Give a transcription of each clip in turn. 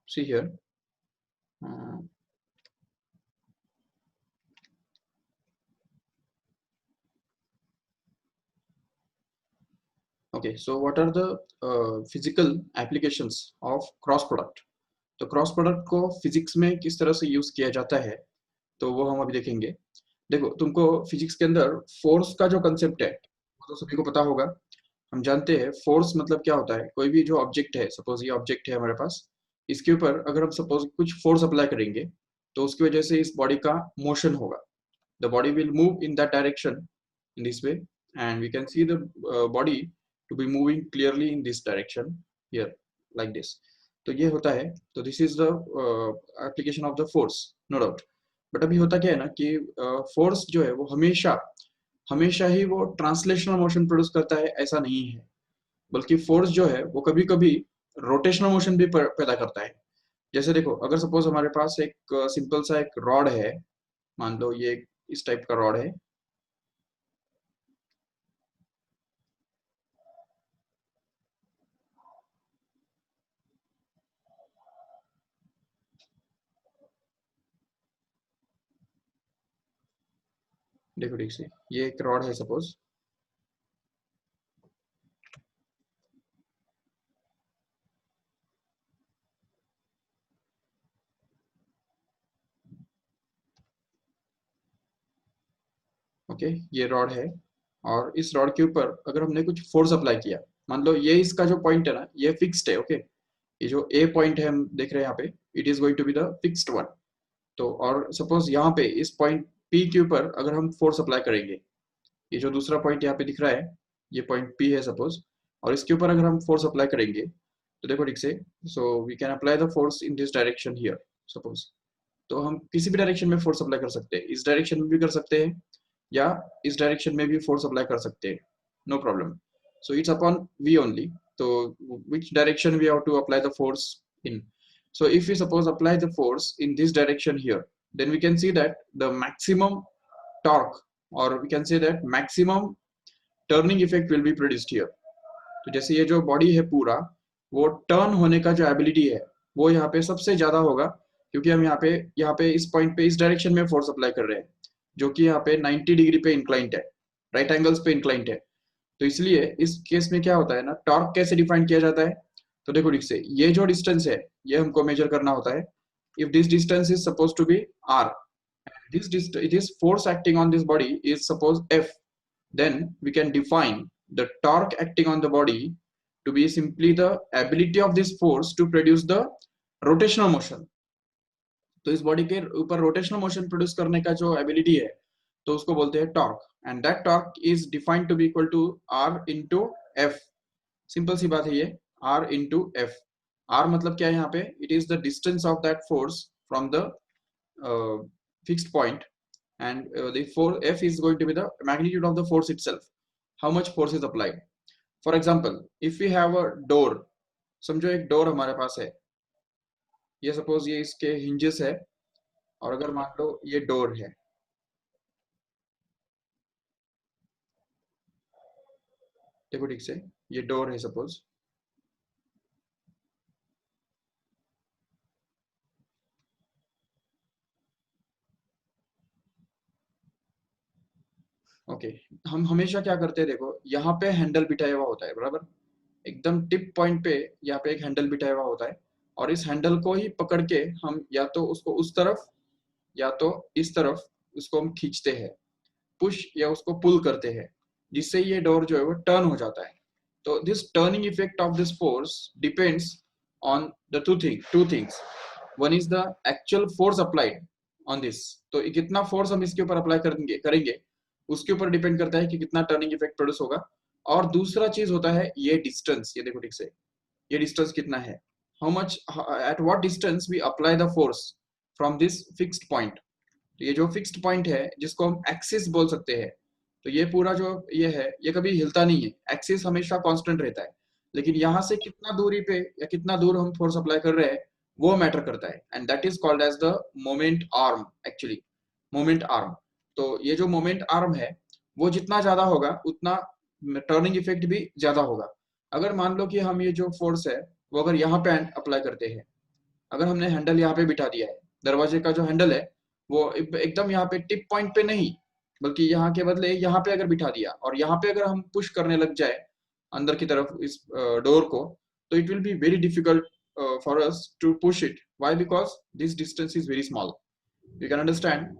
see here. uh, okay, so what are the physical applications of cross product? तो cross product को physics में किस तरह से यूज किया जाता है, तो वो हम अभी देखेंगे। देखो, तुमको फिजिक्स के अंदर फोर्स का जो कंसेप्ट है वो तो सभी को पता होगा। हम जानते हैं फोर्स मतलब क्या होता है। कोई भी जो ऑब्जेक्ट है, सपोज ये ऑब्जेक्ट है हमारे पास, इसके ऊपर अगर हम सपोज कुछ फोर्स अप्लाई करेंगे तो उसकी वजह से इस बॉडी का मोशन होगा। The body will move in that direction in this way, and we can see the body to be moving clearly in this direction here, like this. तो ये होता है, तो this is the application of the force, no doubt. But अभी होता क्या है ना कि फोर्स जो है वो हमेशा हमेशा ही वो ट्रांसलेशनल मोशन प्रोड्यूस करता है, ऐसा नहीं है। बल्कि फोर्स जो है वो कभी कभी रोटेशनल मोशन भी पैदा करता है। जैसे देखो, अगर सपोज हमारे पास एक सिंपल सा एक रॉड है, मान लो ये इस टाइप का रॉड है। देखो ठीक से, ये एक रॉड है सपोज। ओके, ये रॉड है, और इस रॉड के ऊपर अगर हमने कुछ फोर्स अप्लाई किया, मान लो ये इसका जो पॉइंट है ना, ये फिक्स्ड है। ओके, ये जो ए पॉइंट है हम देख रहे हैं यहाँ पे, it is going to be the fixed one. तो और सपोज यहाँ पे इस पॉइंट पी के ऊपर अगर हम फोर्स अप्लाई करेंगे, ये जो दूसरा पॉइंट यहाँ पे दिख रहा है, ये पॉइंट पी है सपोज, और इसके ऊपर अगर हम फोर्स अप्लाई करेंगे तो देखो ठीक से, so we can apply the force in this direction here suppose. तो हम किसी भी डायरेक्शन में फोर्स अप्लाई कर सकते हैं, इस डायरेक्शन में भी कर सकते हैं या इस डायरेक्शन में भी फोर्स अप्लाई कर सकते हैं, no problem. So it's upon we only, तो which direction we have to apply the force in. So if we suppose apply the force in this direction here, then we can see that the maximum torque, or we can say that maximum turning effect will be produced here. तो जैसे ये जो body है पूरा, वो turn होने का जो एबिलिटी है वो यहाँ पे सबसे ज्यादा होगा, क्योंकि हम यहाँ पे इस पॉइंट पे इस डायरेक्शन में फोर्स अप्लाई कर रहे हैं, जो कि यहाँ पे 90 डिग्री पे इंक्लाइंट है, राइट एंगल्स पे इंक्लाइंट है। तो इसलिए इस केस में क्या होता है ना, टॉर्क कैसे डिफाइन किया जाता है। तो देखो ठीक से, ये जो डिस्टेंस है ये हमको मेजर करना होता है। If this distance is suppose to be r, this force acting on this body is suppose F, then we can define the torque acting on the body to be simply the ability of this force to produce the rotational motion. तो इस body के ऊपर rotational motion produce करने का जो ability है, तो उसको बोलते हैं torque, and that torque is defined to be equal to are into F. Simple सी बात है ये, आर इंटू एफ। आर मतलब क्या है यहाँ पे, it is the distance of that force from the fixed point, and the force F is going to be the magnitude of the force itself, how much force is applied. For example, if we have a door, समझो एक door हमारे पास है, ये suppose ये इसके hinges है, और अगर मान लो ये डोर है, देखो ठीक से, ये डोर है सपोज। ओके, हम हमेशा क्या करते हैं, देखो यहाँ पे हैंडल बिठाया हुआ होता है, बराबर एकदम टिप पॉइंट पे यहाँ पे एक हैंडल बिठाया हुआ होता है, और इस हैंडल को ही पकड़ के हम या तो उसको उस तरफ या तो इस तरफ उसको हम खींचते हैं, पुश या उसको पुल करते हैं, जिससे ये डोर जो है वो टर्न हो जाता है। तो this turning effect of this force depends on the two things. One is the actual force applied on this, तो कितना फोर्स हम इसके ऊपर अप्लाई करेंगे उसके ऊपर डिपेंड करता है कि कितना टर्निंग इफेक्ट प्रोड्यूस होगा। और दूसरा चीज होता है ये डिस्टेंस, ये देखो ठीक से, ये डिस्टेंस कितना है, how much at what distance we apply the force from this fixed point. तो ये जो फिक्स्ड पॉइंट है जिसको हम एक्सिस बोल सकते हैं, तो ये पूरा जो ये है ये कभी हिलता नहीं है, एक्सिस हमेशा कांस्टेंट रहता है। लेकिन यहाँ से कितना दूरी पे या कितना दूर हम फोर्स अप्लाई कर रहे हैं वो मैटर करता है, and that is called as the moment arm, actually moment arm. तो ये जो मोमेंट आर्म है वो जितना ज्यादा होगा उतना टर्निंग इफेक्ट भी ज्यादा होगा। अगर मान लो कि हम ये जो फोर्स है वो अगर यहाँ पे अप्लाई करते हैं, अगर हमने हैंडल यहाँ पे बिठा दिया है, दरवाजे का जो हैंडल है वो एकदम यहाँ पे टिप पॉइंट पे नहीं, बल्कि यहाँ के बदले यहाँ पे अगर बिठा दिया और यहाँ पे अगर हम पुश करने लग जाए अंदर की तरफ इस डोर को, तो it will be very difficult for us to push it. Why? Because this distance is very small. You can understand,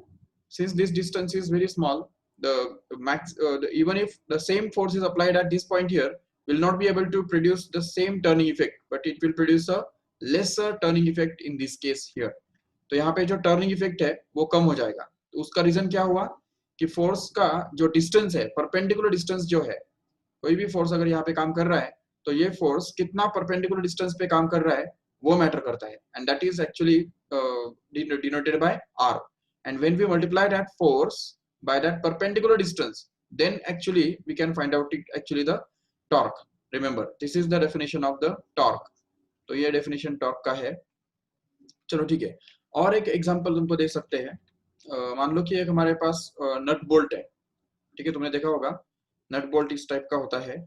since this distance is very small, the even if the same force is applied at this point here, will not be able to produce the same turning effect, but it will produce a lesser turning effect in this case here. तो यहाँ पे जो turning effect है वो कम हो जाएगा. तो उसका रीजन क्या हुआ कि फोर्स का जो डिस्टेंस है, परपेंडिकुलर डिस्टेंस जो है, कोई भी फोर्स अगर यहाँ पे काम कर रहा है तो ये फोर्स कितना परपेंडिकुलर डिस्टेंस पे काम कर रहा है वो मैटर करता है, and that is actually denoted by r. And when we multiply that force by that perpendicular distance, then actually we can find out actually the torque. Remember, this is the definition of the torque. तो ये definition torque का है. चलो ठीक है, और एक example तुमको दे सकते हैं. मान लो कि एक हमारे पास नट बोल्ट है. ठीक है, तुमने देखा होगा नट बोल्ट इस टाइप का होता है.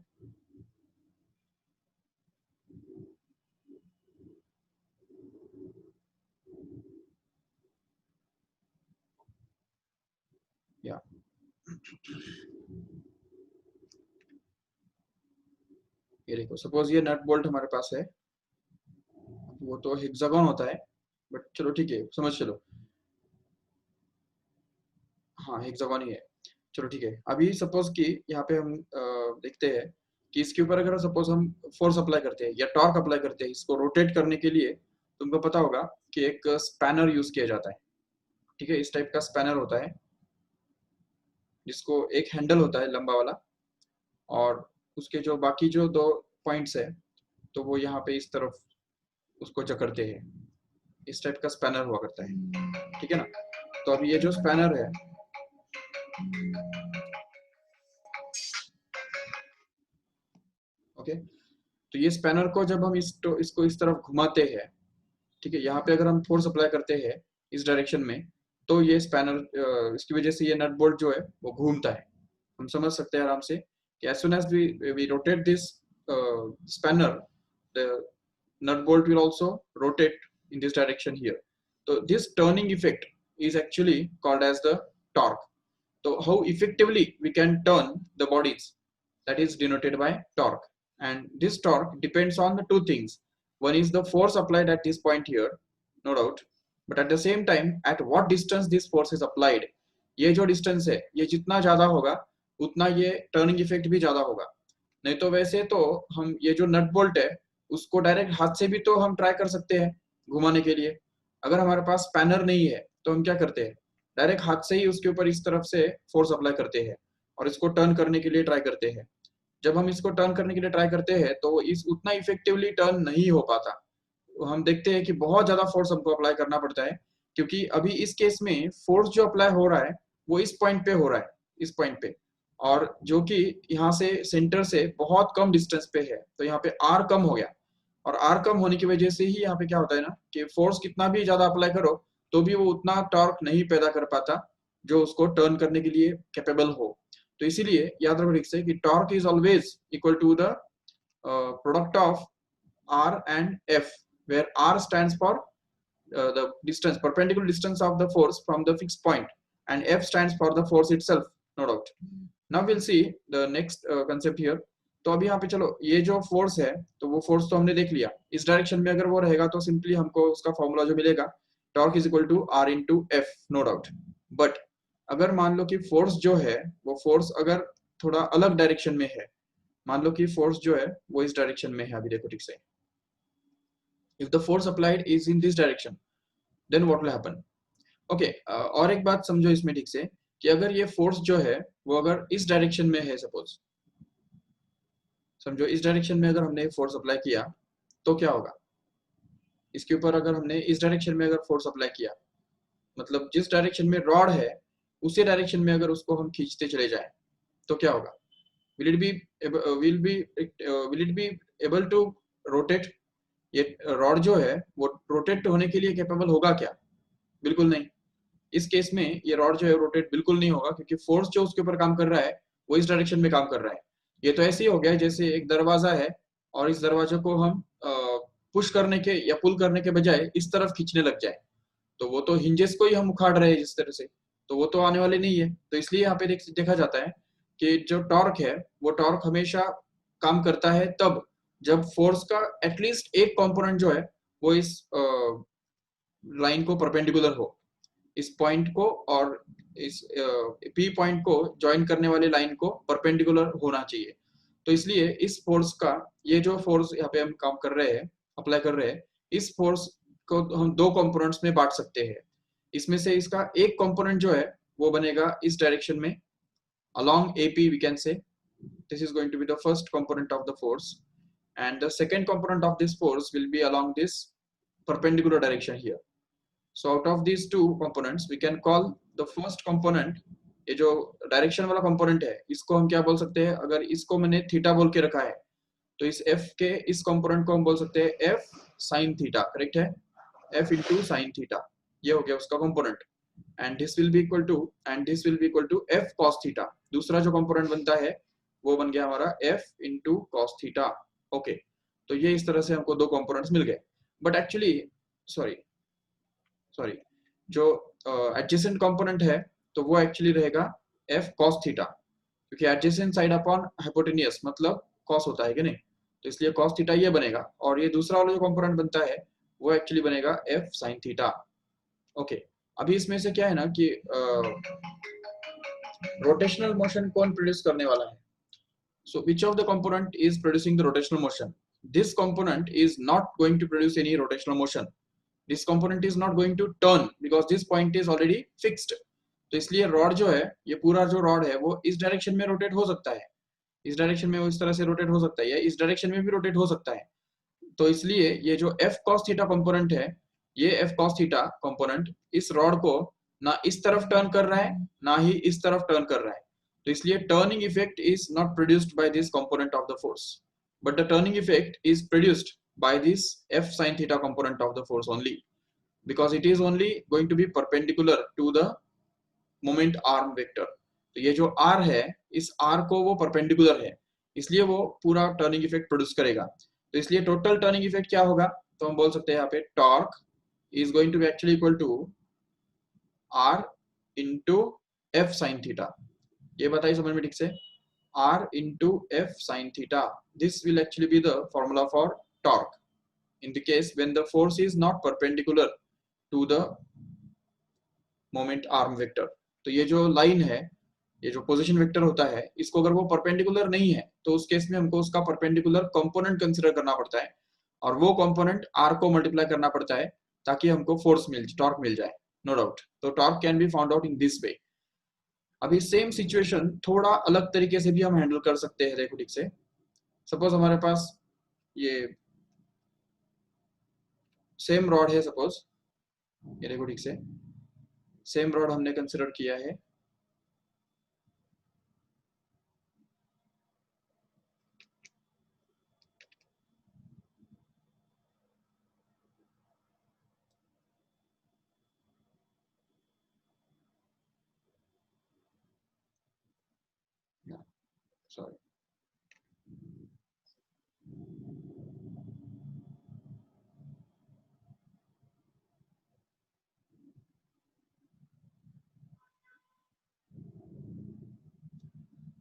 या ये देखो, सपोज ये नट बोल्ट हमारे पास है. वो तो हेक्सागन होता है, बट चलो ठीक है, समझ चलो. हाँ, हेक्सागन ही है. चलो ठीक है, अभी सपोज कि यहाँ पे हम देखते हैं कि इसके ऊपर अगर सपोज हम फोर्स अप्लाई करते हैं या टॉर्क अप्लाई करते हैं इसको रोटेट करने के लिए, तुमको पता होगा कि एक स्पैनर यूज किया जाता है. ठीक है, इस टाइप का स्पैनर होता है जिसको एक हैंडल होता है लंबा वाला, और उसके जो बाकी जो दो पॉइंट्स है तो वो यहाँ पे इस तरफ उसको जकड़ते हैं. इस टाइप का स्पैनर हुआ करता है. ठीक है ना. तो अभी ये जो स्पैनर है, ओके, तो ये स्पैनर को जब हम इसको इस तरफ घुमाते हैं, ठीक है, यहाँ पे अगर हम फोर्स अप्लाई करते हैं इस डायरेक्शन में, तो ये स्पैनर इसकी वजह से ये नट बोल्ट जो है वो घूमता है. हम समझ सकते हैं आराम से कि as soon as we rotate this spanner, the nut bolt will also rotate in this direction here. So this turning effect is actually called as the torque. So how effectively we can turn the bodies, that is denoted by torque, and this torque depends on the two things. One is the force applied at this point here, no doubt, but at the same time at what distance this force is applied. ये जो distance है ये जितना ज्यादा होगा उतना ये turning effect भी ज्यादा होगा. नहीं तो वैसे तो हम ये जो नट बोल्ट है उसको डायरेक्ट हाथ से भी तो हम ट्राई कर सकते हैं घुमाने के लिए. अगर हमारे पास स्पैनर नहीं है तो हम क्या करते हैं, डायरेक्ट हाथ से ही उसके ऊपर इस तरफ से फोर्स अप्लाई करते हैं और इसको टर्न करने के लिए ट्राई करते हैं. जब हम इसको टर्न करने के लिए ट्राई करते हैं तो इस उतना इफेक्टिवली टर्न नहीं हो पाता. तो हम देखते हैं कि बहुत ज्यादा फोर्स हमको अप्लाई करना पड़ता है, क्योंकि अभी इस केस में फोर्स जो अप्लाई हो रहा है वो इस पॉइंट पे हो रहा है, इस पॉइंट पे, और जो कि यहाँ से सेंटर से बहुत कम डिस्टेंस पे है. तो यहाँ पे आर कम हो गया, और आर कम होने की वजह से ही यहाँ पे क्या होता है ना कि फोर्स कितना भी ज्यादा अप्लाई करो तो भी वो उतना टॉर्क नहीं पैदा कर पाता जो उसको टर्न करने के लिए कैपेबल हो. तो इसीलिए याद रखो ठीक से कि torque is always equal to the product of r and f, where r stands for the distance, perpendicular distance of the force from the fixed point, and f stands for the force itself, no doubt. Now we'll see the next concept here. तो अभी यहाँ पे चलो ये जो force है तो वो फोर्स तो हमने देख लिया. इस डायरेक्शन में अगर वो रहेगा तो सिंपली हमको उसका फॉर्मूला जो मिलेगा, torque is equal to are into f, no doubt. But अगर मान लो कि फोर्स जो है वो फोर्स अगर थोड़ा अलग डायरेक्शन में है, मान लो कि फोर्स जो है वो इस डायरेक्शन में है. अभी देखो ठीक से, if the force applied is in this direction, then what will happen? Okay, और एक बात समझो इसमें ठीक से कि अगर ये फोर्स जो है वो अगर इस डायरेक्शन में है, सपोज समझो इस डायरेक्शन में अगर हमने फोर्स अप्लाई किया तो क्या होगा. इसके ऊपर अगर हमने इस डायरेक्शन में अगर फोर्स अप्लाई किया, मतलब जिस डायरेक्शन में रॉड है उसी डायरेक्शन में अगर उसको हम खींचते चले जाए तो क्या होगा. will it be able to rotate? ये रॉड जो है वो रोटेट होने के लिए कैपेबल होगा क्या? बिल्कुल नहीं. इस केस में ये रॉड जो है रोटेट बिल्कुल नहीं होगा, क्योंकि फोर्स जो उसके ऊपर काम कर रहा है वो इस डायरेक्शन में काम कर रहा है. ये तो ऐसे ही हो गया जैसे एक दरवाजा है और इस दरवाजे को हम पुश करने के या पुल करने के बजाय इस तरफ खींचने लग जाए, तो वो तो हिंजेस को ही हम उखाड़ रहे हैं जिस तरह से, तो वो तो आने वाले नहीं है। तो इसलिए यहाँ पे देखा जाता है कि जो टॉर्क है वो टॉर्क हमेशा काम करता है तब जब फोर्स का एटलीस्ट एक कंपोनेंट जो है वो इस लाइन को परपेंडिकुलर हो, इस पॉइंट को और इस पी पॉइंट को ज्वाइन करने वाली लाइन को परपेंडिकुलर होना चाहिए। तो इसलिए इस फोर्स का, ये जो फोर्स यहाँ पे हम काम कर रहे हैं, अप्लाई कर रहे हैं, इस फोर्स को हम दो कंपोनेंट्स में बांट सकते हैं। इसमें से इसका एक कंपोनेंट जो है वो बनेगा इस डायरेक्शन में along AP, we can say this is going to be the first component of the force, and the second component of this force will be along this perpendicular direction here. So out of these two components we can call the first component, ये जो direction वाला component है इसको हम क्या बोल सकते हैं, अगर इसको मैंने थीटा बोल के रखा है तो इस f के इस कंपोनेंट को हम बोल सकते हैं f sin थीटा, करेक्ट है, f into sin थीटा, ये हो गया उसका component, and this will be equal to f cos theta. दूसरा जो कंपोनेंट बनता है वो बन गया हमारा f into cos theta. Okay, तो ये इस तरह से हमको दो कंपोनेंट्स मिल गए। बट एक्चुअली सॉरी जो एडजेसेंट कंपोनेंट है तो वो एक्चुअली रहेगा f cos थीटा, क्योंकि एडजेसेंट साइड अपॉन हाइपोटेनियस मतलब cos होता है कि नहीं, तो इसलिए cos थीटा ये बनेगा, और ये दूसरा वाला जो कंपोनेंट बनता है वो एक्चुअली बनेगा f sin थीटा। ओके, अभी इसमें से क्या है ना कि रोटेशनल मोशन कौन प्रोड्यूस करने वाला है, so which of the component is producing the rotational motion? This component is not going to produce any rotational motion, this component is not going to turn because this point is already fixed। तो इसलिए rod जो है, ये पूरा जो rod है वो इस डायरेक्शन में रोटेट हो सकता है, इस डायरेक्शन में वो इस तरह से रोटेट हो सकता है, या इस डायरेक्शन में भी रोटेट हो सकता है। तो इसलिए ये जो f cos थीटा कंपोनेंट है, ये f cos थीटा कंपोनेंट इस रॉड को ना इस तरफ टर्न कर रहा है ना ही इस तरफ टर्न कर रहा है, तो इसलिए turning effect is not produced by this component of the force, but the turning effect is produced by this f sin theta component of the force only, because it is only going to be perpendicular to the moment arm vector। तो ये जो r है, इस r को वो perpendicular है, इसलिए वो पूरा टर्निंग इफेक्ट प्रोड्यूस करेगा। तो इसलिए टोटल टर्निंग इफेक्ट क्या होगा, तो हम बोल सकते हैं यहाँ पे torque is going to be actually equal to r into f sin theta. ये बताइए समझ में ठीक से, r into f sin theta, this will actually be the formula for torque in the case when the force is not perpendicular to the moment arm vector। तो ये जो line है, ये जो पोजीशन वेक्टर होता है, इसको अगर वो परपेंडिकुलर नहीं है तो उस केस में हमको उसका परपेंडिकुलर कंपोनेंट कंसीडर करना पड़ता है, और वो कंपोनेंट r को मल्टीप्लाई करना पड़ता है ताकि हमको फोर्स टॉर्क मिल जाए, नो डाउट। तो torque can be found out in this वे। अभी सेम सिचुएशन थोड़ा अलग तरीके से भी हम हैंडल कर सकते हैं, देखो ठीक से। सपोज हमारे पास ये सेम रॉड है, सपोज ये देखो ठीक से, सेम रॉड हमने कंसीडर किया है, सॉरी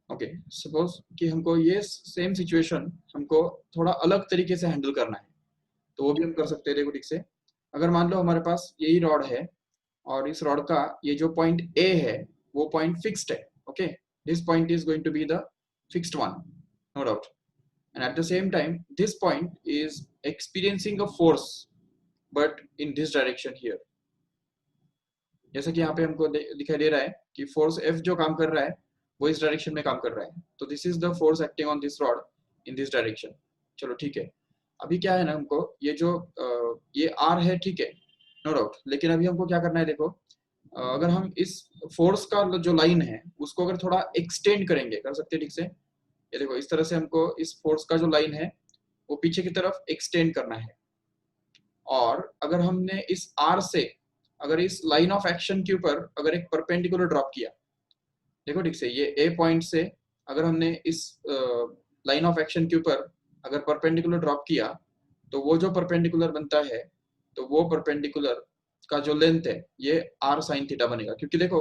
ओके, सपोज कि हमको ये सेम सिचुएशन हमको थोड़ा अलग तरीके से हैंडल करना है, तो वो भी हम कर सकते हैं, देखो ठीक से। अगर मान लो हमारे पास यही रॉड है और इस रॉड का ये जो पॉइंट ए है वो पॉइंट फिक्स्ड है, okay, this point is going to be the fixed one, no doubt, and at the same time this point is experiencing a force but in this direction here। जैसे कि यहाँ पे हमको दिखाई दे रहा है कि फोर्स F जो काम कर रहा है वो इस डायरेक्शन में काम कर रहा है, तो this is the force acting on this rod in this direction. चलो ठीक है, अभी क्या है ना, हमको ये जो ये R है, ठीक है, नो डाउट, लेकिन अभी हमको क्या करना है, देखो अगर हम इस फोर्स का जो लाइन है उसको अगर थोड़ा एक्सटेंड करेंगे, कर सकते हैं ठीक से। ये देखो इस तरह से हमको इस फोर्स का जो लाइन है वो पीछे की तरफ एक्सटेंड करना है, और अगर हमने इस R से अगर इस लाइन ऑफ एक्शन के ऊपर अगर एक परपेंडिकुलर ड्रॉप किया, देखो ठीक से, ये A पॉइंट से अगर हमने इस लाइन ऑफ एक्शन के ऊपर अगर परपेंडिकुलर ड्रॉप किया तो वो जो परपेंडिकुलर बनता है, तो वो परपेंडिकुलर का जो लेंथ है ये r sin थीटा बनेगा। क्योंकि देखो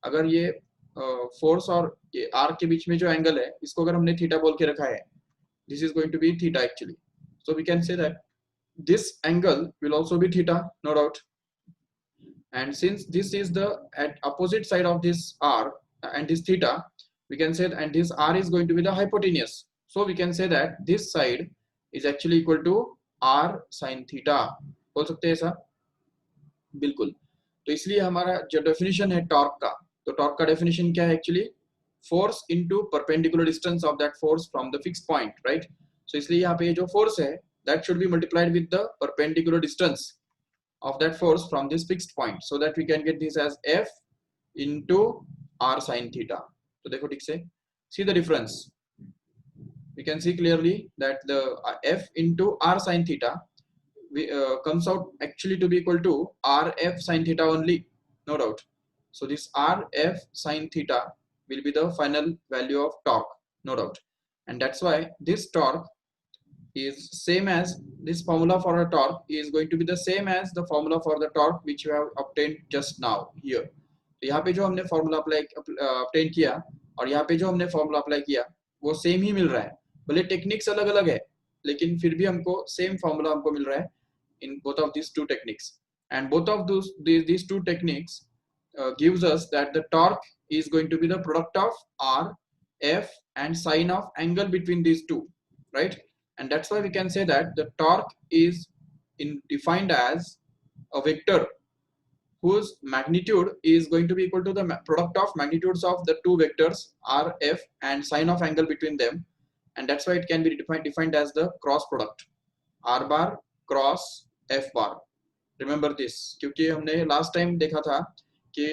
अगर ये फोर्स और ये r के बीच में जो एंगल है इसको अगर हमने थीटा बोल के रखा है, this is going to be theta actually, so we can say that this angle will also be theta, no doubt. And since this is the at opposite side of this r and this theta, we can say, and this r is going to be the hypotenuse, so we can say that this side is actually equal to r sin theta। बोल सकते हैं ऐसा? बिल्कुल। तो इसलिए हमारा जो definition है टॉर्क का, तो टॉर्क का डेफिनेशन क्या है actually? Force into perpendicular distance of that force from the fix point, right? So इसलिए यहाँ पे जो फोर्स है that should be multiplied with the perpendicular distance of that force from this fixed point, so that we can get this as F into r sin theta। तो देखो ठीक से, see the difference, we can see clearly that the F into r sin theta comes out actually to be equal to rf sin theta only, no doubt. So this rf sin theta will be the final value of torque, no doubt. And that's why this torque is same as this formula for a torque is going to be the same as the formula for the torque which you have obtained just now here। तो यहाँ पे जो हमने formula apply obtain किया और यहाँ पे जो हमने फॉर्मूला अप्लाई किया वो सेम ही मिल रहा है, भले टेक्निक्स अलग अलग है लेकिन फिर भी हमको सेम फॉर्मूला हमको मिल रहा है in both of these two techniques। And both of these two techniques gives us that the torque is going to be the product of r, f and sine of angle between these two, right? And that's why we can say that the torque is defined as a vector whose magnitude is going to be equal to the product of magnitudes of the two vectors r, f and sine of angle between them, and that's why it can be defined as the cross product r bar cross f bar। Remember this, क्योंकि हमने last time देखा था कि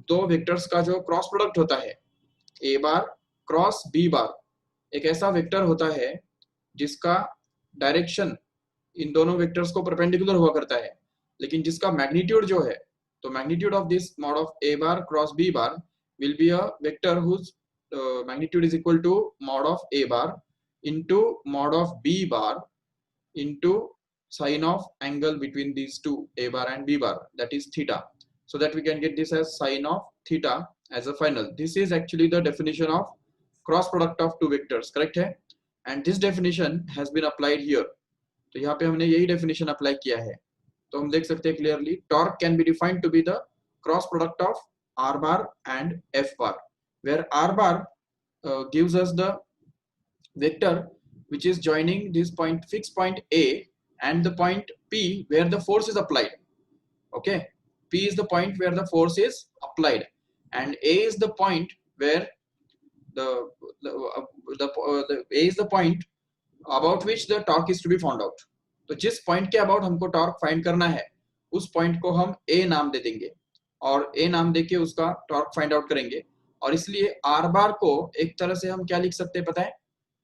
दो vectors का जो cross product होता है a बार क्रॉस b बार, एक ऐसा वेक्टर होता है जिसका डायरेक्शन इन दोनों वेक्टर्स को परपेंडिकुलर हुआ करता है, लेकिन जिसका मैग्नीट्यूड जो है, तो magnitude of this mod of a bar cross b bar will be a vector whose magnitude is equal to mod of a bar into mod of b bar into sine of angle between these two a bar and b bar, that is theta, so that we can get this as sine of theta as a final। This is actually the definition of cross product of two vectors, correct है? And this definition has been applied here। तो यहाँ पे हमने यही definition apply किया है। तो हम देख सकते हैं clearly torque can be defined to be the cross product of r bar and f bar, where r bar gives us the vector which is joining this point fixed point A and the point P where the force is applied, okay? P is the point where the force is applied and A is the point where the A is the point about which the torque is to be found out। तो जिस point के about हमको torque find करना है उस point को हम A नाम दे देंगे और A नाम देके उसका torque find out करेंगे, और इसलिए R bar को एक तरह से हम क्या लिख सकते हैं पता है?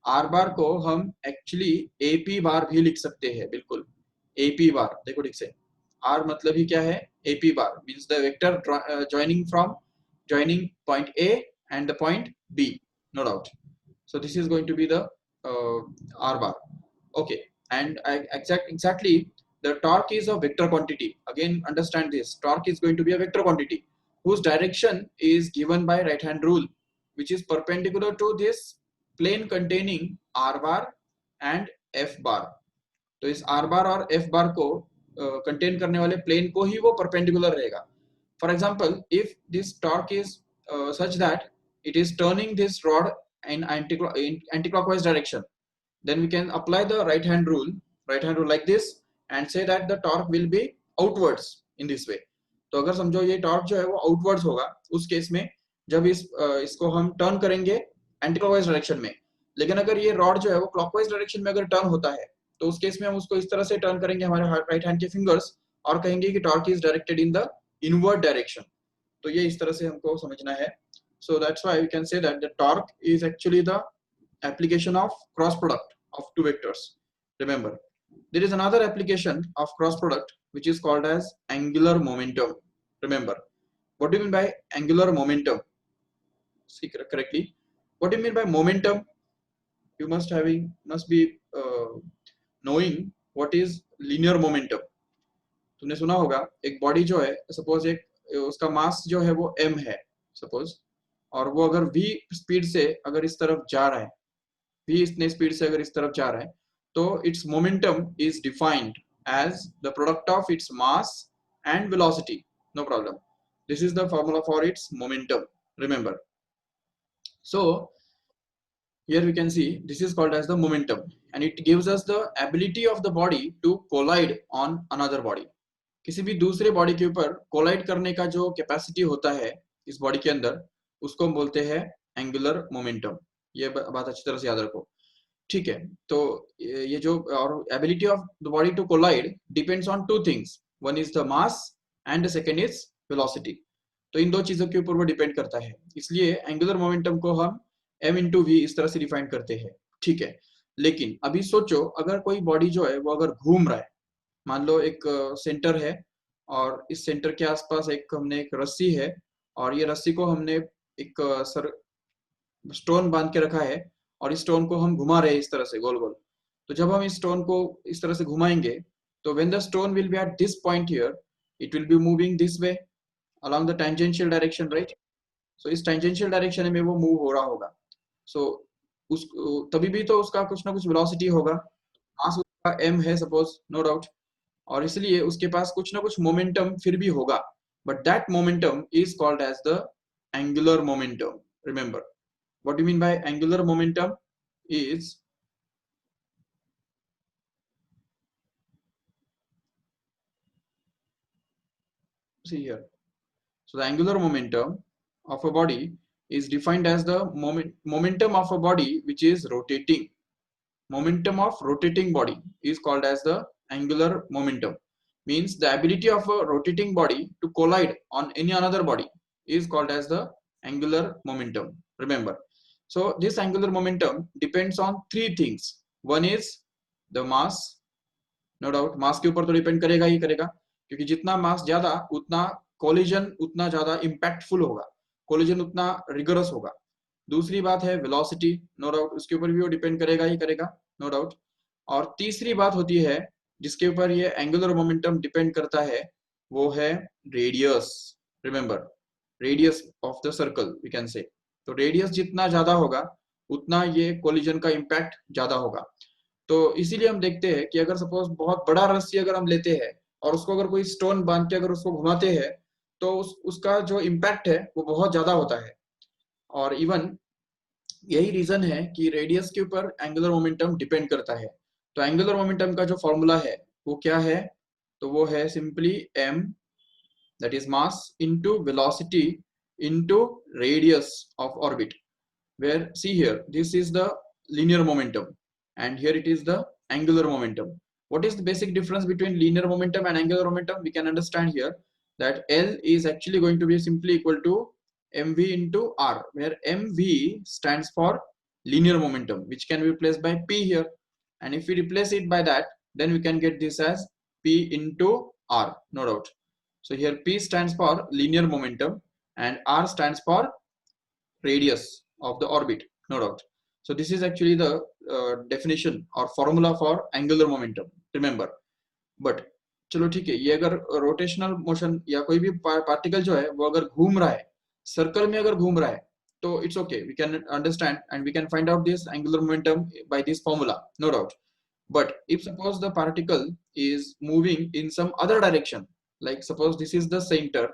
आर बार को हम एक्चुअली एपी बार भी लिख सकते हैं, बिल्कुल एपी बार। देखो ठीक से, आर मतलब ही क्या है? AP bar means the vector joining point A and the point B, no doubt। So this is going to be the R bar, okay? And exactly the torque is a vector quantity, again understand this, torque is going to be a vector quantity whose direction is given by right hand rule, which is perpendicular to this plane containing r bar and f bar। तो इस r bar और f bar को contain करने वाले plane को ही वो perpendicular रहेगा। For example if this torque is such that it is turning this rod in anti-clockwise direction, then we can apply the right hand rule like this and say that the torque will be outwards in this way। तो अगर समझो ये torque जो है वो outwards होगा उस case में जब इसको हम टर्न करेंगे एंटी क्लॉकवाइज डायरेक्शन में, लेकिन अगर ये रॉड जो है वो क्लॉकवाइज डायरेक्शन में अगर टर्न होता है तो उस केस में हम उसको इस तरह से टर्न करेंगे हमारे राइट हैंड के फिंगर्स और कहेंगे कि torque is directed in the inward direction. तो ये इस तरह से हमको समझना है। So that's why we can say that the torque is actually the application of cross product of two vectors। Remember, there is another application of cross product which is called as angular momentum। Remember, what do you mean by angular momentum? See correctly, what do you mean by momentum? You must be knowing what is linear momentum. तुमने सुना होगा एक body जो है, suppose एक उसका मास जो है वो m है सपोज, और वो अगर v स्पीड से अगर इस तरफ जा रहा है, v इतने स्पीड से अगर इस तरफ जा रहा है, तो it's momentum is defined as the product of its mass and velocity. No problem. This is the formula for its momentum. Remember. So here we can see this is called as the momentum, and it gives us the ability of the body to collide on another body. किसी भी दूसरे body के ऊपर collide करने का जो capacity होता है इस बॉडी के अंदर, उसको हम बोलते हैं एंगुलर मोमेंटम। ये बात अच्छी तरह से याद रखो, ठीक है। तो ये जो और ability of the body to collide depends on two things, one is the mass and the second is velocity. तो इन दो चीजों के ऊपर वो डिपेंड करता है, इसलिए एंगुलर मोमेंटम को हम m इंटू वी इस तरह से डिफाइन करते हैं, ठीक है। लेकिन अभी सोचो अगर कोई बॉडी जो है वो अगर घूम रहा है, मान लो एक सेंटर है और इस सेंटर के आसपास हमने एक रस्सी है, और ये रस्सी को हमने एक स्टोन बांध के रखा है, और इस स्टोन को हम घुमा रहे हैं इस तरह से गोल गोल। तो जब हम इस स्टोन को इस तरह से घुमाएंगे, तो when the stone will be eight this point here, it will be moving this way along the tangential direction, right? So इस tangential direction में वो मूव हो रहा होगा। So उस तभी भी तो उसका कुछ ना कुछ वेलोसिटी होगा, मास उसका m है सपोज, नो डाउट, और इसलिए उसके पास कुछ ना कुछ मोमेंटम फिर भी होगा, but that momentum is called as the angular momentum. Remember, what do you mean by angular momentum is see here. So the angular momentum of a body is defined as the momentum of a body which is rotating. Momentum of rotating body is called as the angular momentum. Means the ability of a rotating body to collide on any another body is called as the angular momentum. Remember. So this angular momentum depends on three things. One is the mass. No doubt mass के ऊपर तो depend करेगा ही करेगा, क्योंकि जितना मास ज्यादा उतना collision उतना ज्यादा इम्पैक्टफुल होगा, कोलिजन उतना रिगरस होगा। दूसरी बात है वेलोसिटी, नो डाउट उसके ऊपर भी वो डिपेंड करेगा ही करेगा, नो डाउट। और तीसरी बात होती है जिसके ऊपर ये एंगुलर मोमेंटम डिपेंड करता है, वो है radius. Remember, radius of the circle we can say. तो रेडियस जितना ज्यादा होगा उतना ये कोलिजन का इम्पैक्ट ज्यादा होगा। तो इसीलिए हम देखते हैं कि अगर सपोज बहुत बड़ा रस्सी अगर हम लेते हैं और उसको अगर कोई स्टोन बांध के अगर उसको घुमाते हैं, तो उसका जो इम्पैक्ट है वो बहुत ज्यादा होता है। और इवन यही रीजन है कि रेडियस के ऊपर एंगुलर मोमेंटम डिपेंड करता है। तो एंगुलर मोमेंटम का जो फॉर्मूला है वो क्या है, तो वो है simply m, that is mass into velocity into radius of orbit, where see here this is the linear momentum and here it is the angular momentum. What is the basic difference between linear momentum and angular momentum? We can understand here that L is actually going to be simply equal to mv into r, where mv stands for linear momentum, which can be replaced by p here, and if we replace it by that, then we can get this as p into r, no doubt. So here p stands for linear momentum and r stands for radius of the orbit, no doubt. So this is actually the definition or formula for angular momentum, remember. But चलो ठीक है, ये अगर rotational motion या कोई भी particle जो है वो अगर घूम रहा है, सर्कल में अगर घूम रहा है, तो it's okay, we can understand and we can find out this angular momentum by this formula, no doubt. But if suppose the particle is moving in some other direction, like suppose this is the center,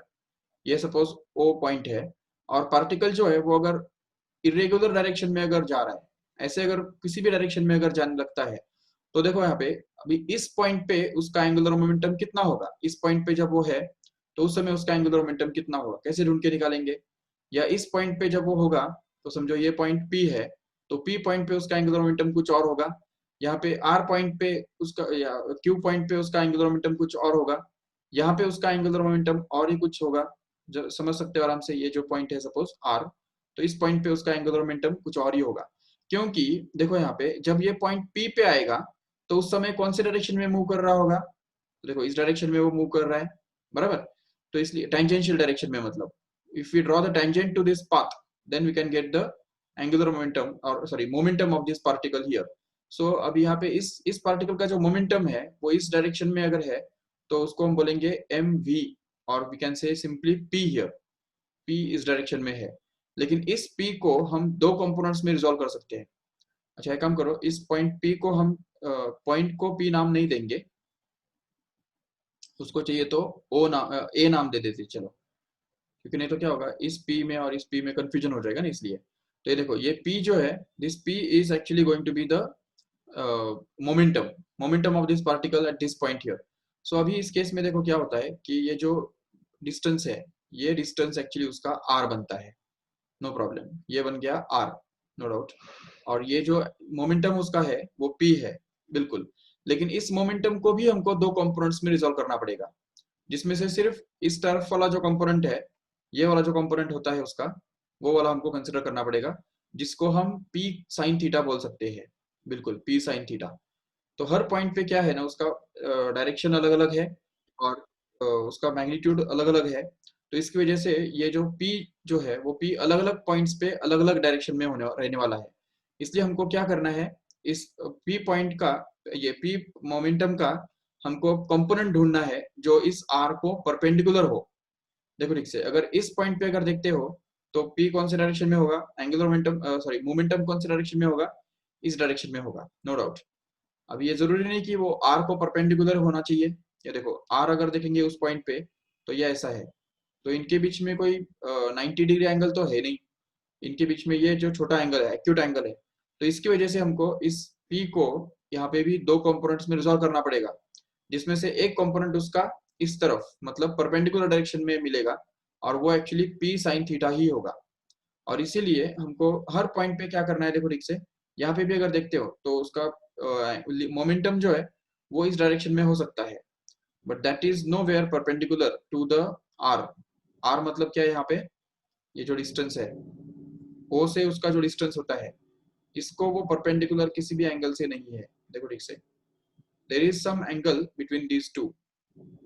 ये suppose O point है, और particle जो है वो अगर irregular direction में अगर जा रहा है, ऐसे अगर किसी भी डायरेक्शन में अगर जाने लगता है, तो देखो यहाँ पे अभी इस पॉइंट पे उसका एंगुलर मोमेंटम कितना होगा, इस पॉइंट पे जब वो है तो उस समय उसका एंगुलर मोमेंटम कितना होगा, कैसे ढूंढ के निकालेंगे। या इस पॉइंट पे जब वो होगा, तो समझो ये पॉइंट P है, तो P पॉइंट पे उसका एंगुलर मोमेंटम कुछ और होगा, यहाँ पे R पॉइंट पे उसका या Q पॉइंट पे उसका एंगुलर मोमेंटम कुछ और होगा, यहाँ पे उसका एंगुलर मोमेंटम और ही कुछ होगा। जो समझ सकते हो आराम से, ये जो पॉइंट है सपोज R, तो इस पॉइंट पे उसका एंगुलर मोमेंटम कुछ और ही होगा, क्योंकि देखो यहाँ पे जब ये पॉइंट P पे आएगा तो उस समय कौन से डायरेक्शन में मूव कर रहा होगा, तो देखो इस डायरेक्शन में वो मूव कर रहा है, बराबर। तो इसलिए टेंजेंशियल डायरेक्शन में, मतलब if we draw the tangent to this path, then we can get the angular momentum or sorry momentum of this particle here. सो अब यहाँ पे इस पार्टिकल का जो मोमेंटम है वो इस डायरेक्शन में अगर है तो उसको हम बोलेंगे एम वी, और we can say simply p here, p इस डायरेक्शन में है। लेकिन इस पी को हम दो कंपोनेंट्स में रिजॉल्व कर सकते हैं। अच्छा एक काम करो, इस पॉइंट पी को हम पॉइंट को पी नाम नहीं देंगे, उसको चाहिए तो ओ नाम ए नाम दे देते चलो, क्योंकि नहीं तो क्या होगा, इस पी में और इस पी में कंफ्यूजन हो जाएगा ना, इसलिए। तो ये देखो, ये पी जो है, this P is actually going to be the momentum, momentum of this particle at this point here. So अभी इस केस में देखो क्या होता है कि ये जो डिस्टेंस है, ये डिस्टेंस एक्चुअली उसका आर बनता है, नो प्रॉब्लम, ये बन गया आर, नो डाउट। और ये जो मोमेंटम उसका है वो पी है, बिल्कुल। लेकिन इस मोमेंटम को भी हमको दो कंपोनेंट्स में रिजॉल्व करना पड़ेगा, जिसमें से सिर्फ इस तरफ वाला जो कंपोनेंट है, ये वाला जो कंपोनेंट होता है उसका, वो वाला हमको कंसिडर करना पड़ेगा, जिसको हम पी साइन थीटा बोल सकते हैं, बिल्कुल पी साइन थीटा। तो हर पॉइंट पे क्या है ना, उसका डायरेक्शन अलग अलग है, और उसका मैग्नीट्यूड अलग अलग है। तो इसकी वजह से ये जो पी जो है वो पी अलग अलग पॉइंट्स पे अलग अलग डायरेक्शन में होने रहने वाला है। इसलिए हमको क्या करना है, इस पी पॉइंट का, ये पी मोमेंटम का हमको कंपोनेंट ढूंढना है जो इस आर को परपेंडिकुलर हो। देखो ठीक से, अगर इस पॉइंट पे अगर देखते हो तो पी कौन से डायरेक्शन में होगा, एंगुलर मोमेंटम, सॉरी मोमेंटम कौन से डायरेक्शन में होगा, इस डायरेक्शन में होगा, नो डाउट। अब ये जरूरी नहीं कि वो आर को परपेंडिकुलर होना चाहिए। ये देखो, आर अगर देखेंगे उस पॉइंट पे तो ये ऐसा है, तो इनके बीच में कोई 90 डिग्री एंगल तो है नहीं, इनके बीच में ये जो छोटा एंगल है एक्यूट एंगल है। तो इसकी वजह से हमको इस पी को यहाँ पे भी दो कंपोनेंट्स में रिजॉल्व करना पड़ेगा, जिसमें से एक कंपोनेंट उसका इस तरफ मतलब परपेंडिकुलर डायरेक्शन में मिलेगा, और वो एक्चुअली पी साइन थीटा ही होगा। और इसीलिए हमको हर पॉइंट पे क्या करना है, देखो ठीक से, यहाँ पे भी अगर देखते हो तो उसका मोमेंटम जो है वो इस डायरेक्शन में हो सकता है, but that is nowhere perpendicular to the r. R मतलब क्या है यहाँ पे, ये जो डिस्टेंस है ओ से उसका जो डिस्टेंस होता है, इसको वो परपेंडिकुलर किसी भी एंगल से नहीं है। देखो ठीक से, there is some angle between these two,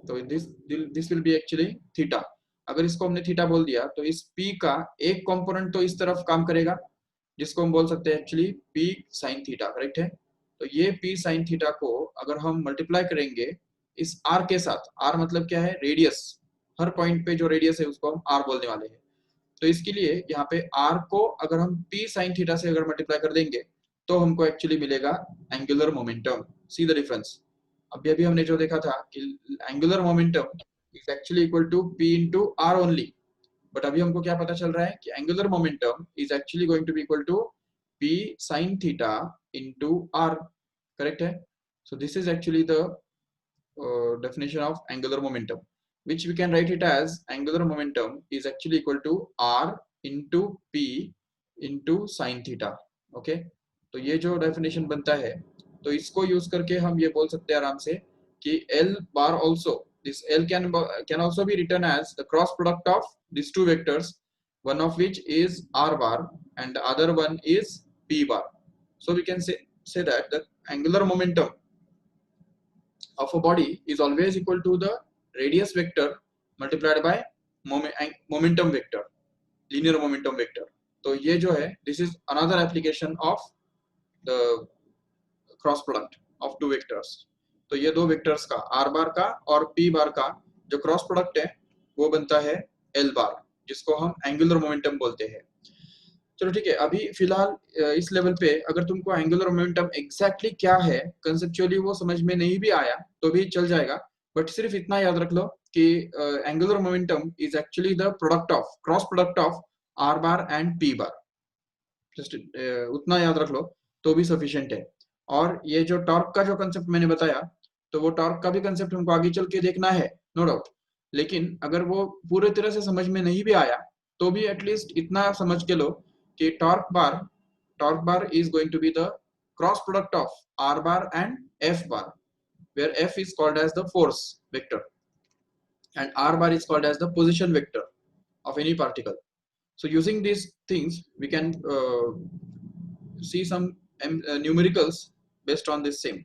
तो this will be actually theta. अगर इसको हमने थीटा बोल दिया तो इस p का एक कंपोनेंट तो इस तरफ काम करेगा, जिसको हम बोल सकते हैं actually p sine theta, correct है। तो ये p साइन थीटा को अगर हम मल्टीप्लाई करेंगे इस r के साथ, r मतलब क्या है, रेडियस, हर पॉइंट पे जो रेडियस है उसको हम r बोलने वाले हैं। तो इसके लिए यहाँ पे r को अगर हम p साइन थीटा से अगर मल्टीप्लाई कर देंगे तो हमको एक्चुअली मिलेगा angular momentum. See the difference, अभी अभी हमने जो देखा था कि angular momentum is actually equal to p into R only, but अभी हमको क्या पता चल रहा है कि angular momentum is actually going to be equal to p sine theta into R, correct है। So this is actually the definition of angular momentum, which we can write it as angular momentum is actually equal to r into p into sin theta, okay। तो ये जो definition बनता है, तो इसको use करके हम ये बोल सकते हैं आराम से कि L bar also, this L can also be written as the cross product of these two vectors, one of which is r bar and the other one is p bar. So we can say that the angular momentum of a body is always equal to the radius vector multiplied by momentum vector, linear momentum vector. तो ये जो है, this is another application of the cross product of two vectors। तो ये दो vectors का, r बार का और p बार का जो क्रॉस प्रोडक्ट है वो बनता है l बार, जिसको हम एंगुलर मोमेंटम बोलते हैं। चलो ठीक है, अभी फिलहाल इस लेवल पे अगर तुमको एंगुलर मोमेंटम एग्जैक्टली क्या है कंसेप्चुअली वो समझ में नहीं भी आया तो भी चल जाएगा, बट सिर्फ इतना याद रख लो कि angular momentum is actually the product of, cross product of are bar and P bar. Just उतना याद रख लो तो भी सफिशिएंट है। और ये जो टॉर्क का जो कंसेप्ट मैंने बताया, तो वो टॉर्क का भी कंसेप्ट हमको आगे चल के देखना है, नो डाउट। लेकिन अगर वो पूरे तरह से समझ में नहीं भी आया तो भी एटलीस्ट इतना समझ के लो कि torque bar is going to be the cross product of r bar and f bar, where f is called as the force vector and r bar is called as the position vector of any particle. So using these things we can see some numericals based on this same।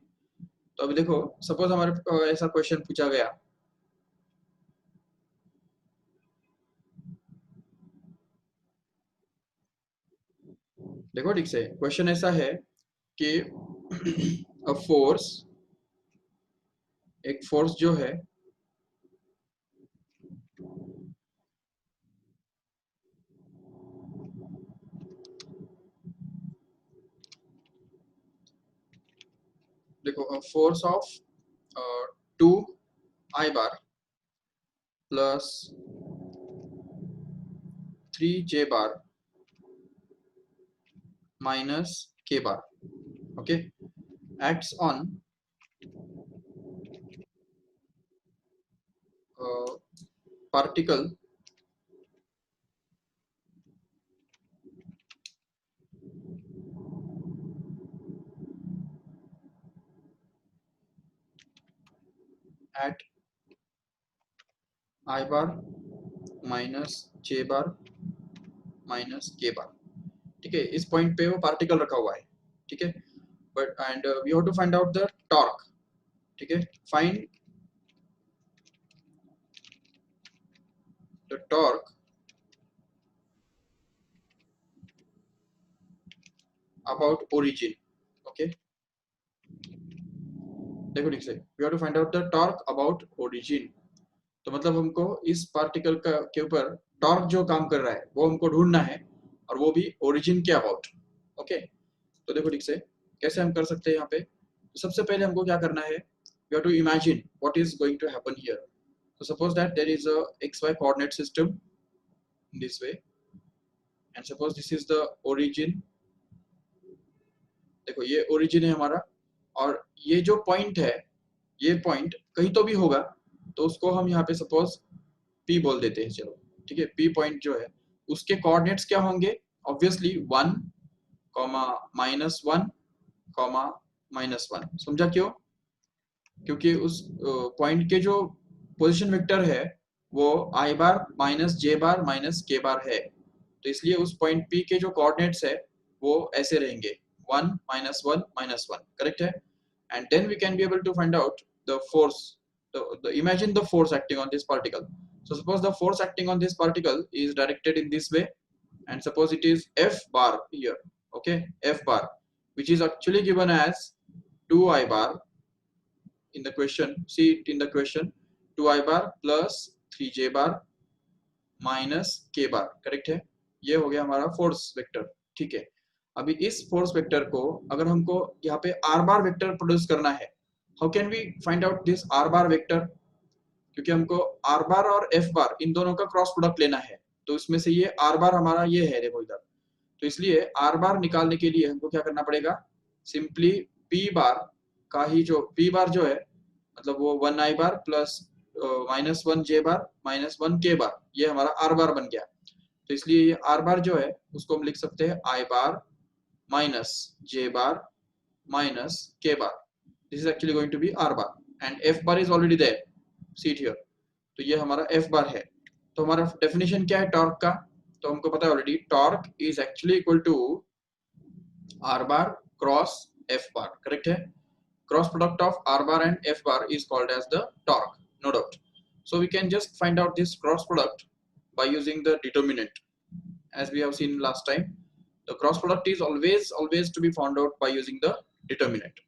तो अभी देखो, suppose हमारे ऐसा question पूछा गया, देखो ठीक से क्वेश्चन ऐसा है कि अ फोर्स, एक फोर्स जो है देखो, a force of 2 I bar plus 3 J bar minus k bar, okay, acts on particle at I bar minus j bar minus k bar, ठीक है, इस पॉइंट पे वो पार्टिकल रखा हुआ है, ठीक है, but and we have to find out the torque, ठीक है, find the torque about origin, okay, देखो ठीक से, we have to find out the torque about origin, तो मतलब हमको इस पार्टिकल का के ऊपर टॉर्क जो काम कर रहा है वो हमको ढूंढना है, और वो भी ओरिजिन के अबाउट, ओके, तो देखो ठीक से कैसे हम कर सकते हैं यहाँ पे, तो सबसे पहले हमको क्या करना है, we have to imagine what is going to happen here, तो suppose that there is a X Y coordinate system in this way, and suppose this is the origin, देखो ये ओरिजिन है हमारा, और ये जो पॉइंट है, ये पॉइंट कहीं तो भी होगा, तो उसको हम यहाँ पे सपोज P बोल देते हैं, चलो ठीक है, P पॉइंट जो है उसके कोऑर्डिनेट्स क्या होंगे, ऑब्वियसली 1, -1, -1, समझा क्यों, क्योंकि उस पॉइंट के जो पोजीशन वेक्टर है वो आई बार माइनस जे बार माइनस के बार है, तो इसलिए उस पॉइंट पी के जो कोऑर्डिनेट्स है वो ऐसे रहेंगे 1 -1 -1, करेक्ट है, and then we can be able to find out the force, imagine the force acting on this particle, so suppose the force acting on this particle is directed in this way, and suppose it is F bar here, okay, F bar, which is actually given as 2I bar in the question, see it in the question, 2I bar plus 3J bar minus K bar, correct है, ये हो गया हमारा force vector, ठीक है, अभी इस force vector को अगर हमको यहाँ पे आर बार वेक्टर प्रोड्यूस करना है, how can we find out this r bar vector, क्योंकि हमको आर बार और एफ बार इन दोनों का क्रॉस प्रोडक्ट लेना है, तो इसमें से ये आर बार हमारा ये है, देखो इधर, तो इसलिए आर बार निकालने के लिए हमको क्या करना पड़ेगा, सिंपली पी बार का ही जो पी बार जो है, मतलब वो 1 आई बार प्लस -1 जे बार -1 के बार, ये हमारा आर बार बन गया, तो इसलिए ये आर बार जो है उसको हम लिख सकते हैं आई बार minus J bar minus K bar, this is actually going to be R bar, and F bar is already there, see it here, तो ये हमारा एफ बार है, तो हमारा डेफिनेशन क्या है टॉर्क का, तो हमको पता है already, torque is actually equal to r bar cross f bar, correct है, cross product of r bar and f bar is called as the torque, no doubt, so we can just find out this cross product by using the determinant, as we have seen last time, the cross product is always to be found out by using the determinant,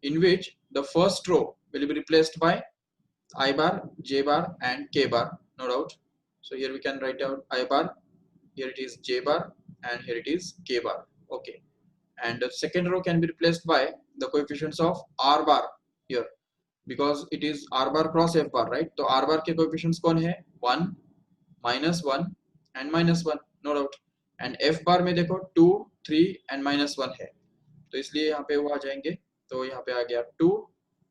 in which the first row will be replaced by I bar, j bar and k bar, no doubt, so here we can write out I bar, here it is j bar and here it is k bar, okay, and the second row can be replaced by the coefficients of r bar here, because it is r bar cross f bar, right, तो r bar के coefficients कौन है, 1 -1 and -1, no doubt, and f bar में देखो 2 3 and -1 है, तो इसलिए यहाँ पे वो आ जाएंगे, तो यहाँ पे आ गया 2,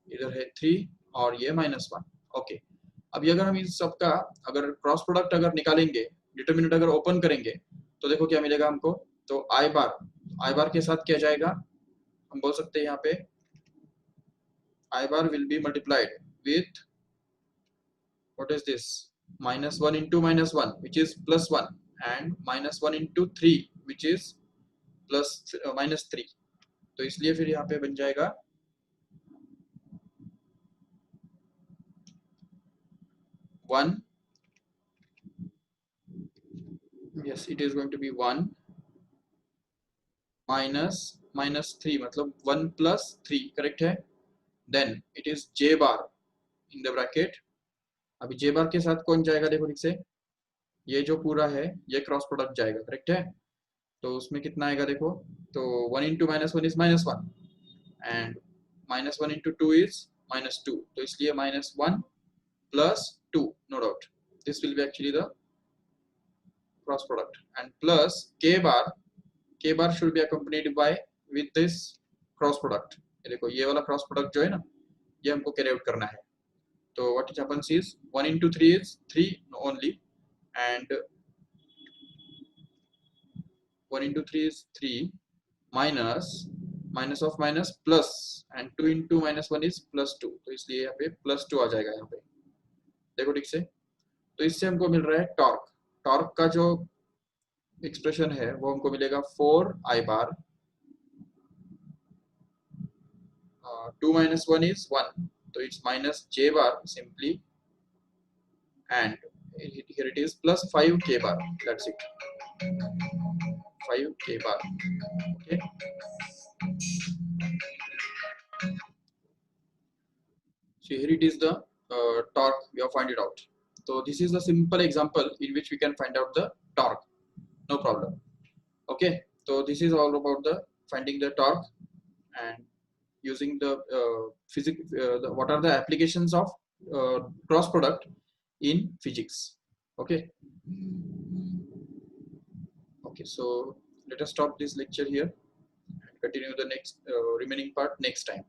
इधर है 3 और ये -1, ओके, अभी अगर हम इन सब का अगर क्रॉस प्रोडक्ट अगर निकालेंगे, डिटरमिनेंट अगर ओपन करेंगे, तो देखो क्या मिलेगा हमको, तो आई बार के साथ क्या जाएगा, हम बोल सकते हैं यहाँ पे I bar will be multiplied with, what is this, -1 into -1 which is +1, and -1 into 3 which is plus -3, तो इसलिए फिर यहाँ पे बन जाएगा 1, yes it is going to be 1 -3 मतलब 1 + 3 करेक्ट है. Then it is j bar in the bracket. अभी j बार के साथ कौन जाएगा देखो ठीक से, ये जो पूरा है ये क्रॉस प्रोडक्ट जाएगा करेक्ट है. तो उसमें कितना आएगा देखो, तो 1 × -1 इज -1 एंड -1 × 2 इज -2, तो इसलिए -1 + 2 no doubt this will be actually the cross product and plus k bar should be accompanied by with this cross product. ये देखो ये वाला क्रॉस प्रोडक्ट जो है ना ये हमको कैरी आउट करना है. तो what it happens is 1 × 3 is 3 only and 1 × 3 is 3 minus of minus plus and 2 × -1 is +2, तो इसलिए यहाँ पे +2 आ जाएगा यहाँ पे. देखो ठीक से, तो इससे हमको मिल रहा है टॉर्क. टॉर्क का जो एक्सप्रेशन है वो हमको मिलेगा 4I बार. 2 - 1 is 1, तो it's -j bar simply and here it is plus 5k bar, that's it, 5k bar. Okay, so here it is the torque we have find it out. So this is the simple example in which we can find out the torque, no problem. Okay, so this is all about the finding the torque and using the what are the applications of cross product in physics. Okay, so let us stop this lecture here and continue the next remaining part next time.